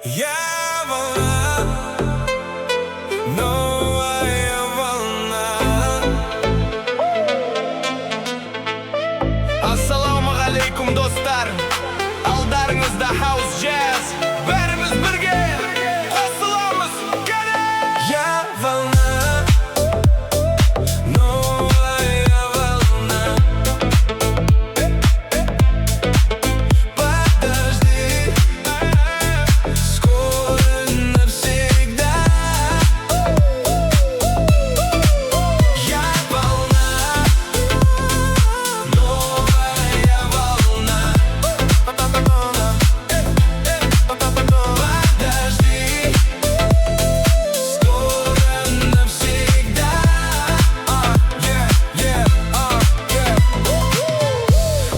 Я волна, новая волна. Ассаламағалейкум достар, алдарыңызда хаус джаз. Бәріміз бірге қосыламыз, кәне! Я волна, новая волна. Подожди, скоро навсегда. Я волна, новая волна. Подожди, скоро навсегда.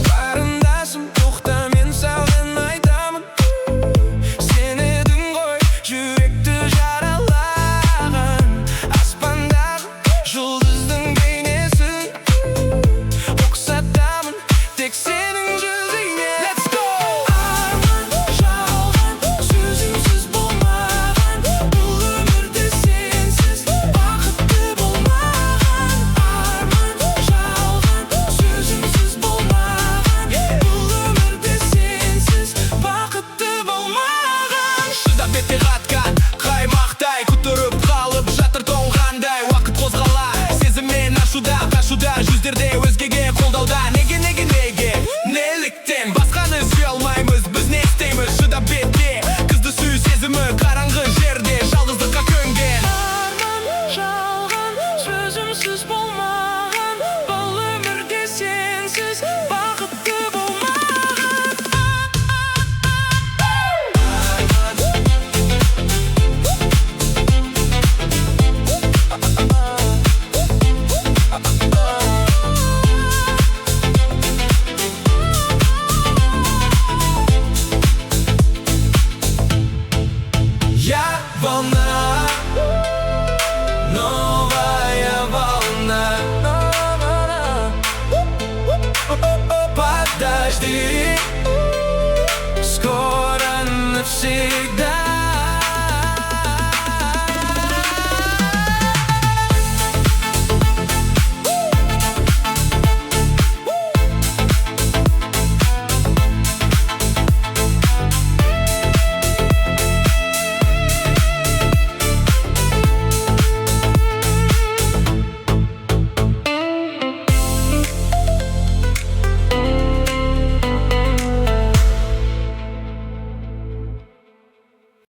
Қарындасым, тоқта, мен саған айтамын. Сен едің ғой жүректі жаралаған, аспандағы жұлдыздың бейнесін ұқсатамын тек сенің жүзіңе. Let's go! Арман жалған, сөзіңсіз болмаған, бұл өмірде сенсіз бақытты болмаған. Арман жалған, сөзіңсіз болмаған, бұл өмірде сенсіз бақытты болмаған. Шыдап бетте қатқан қаймақтай, күтіріп қалып жатыр толғандай. Уақыт қозғала сезіммен ашуда, қашуда жүздерде өзгеге қолдауда. Неге неліктен басқаны сүйе алмаймыз, біз не істейміз? Шыдап бетте қызды сүю сезімі қараңғы жерде жалғыздыққа көнген. Арман жалған, сөзімсіз болмаған, бұл өмірде сенсіз бақытты болмаған. Я волна, новая волна. Подожди, скоро навсегда.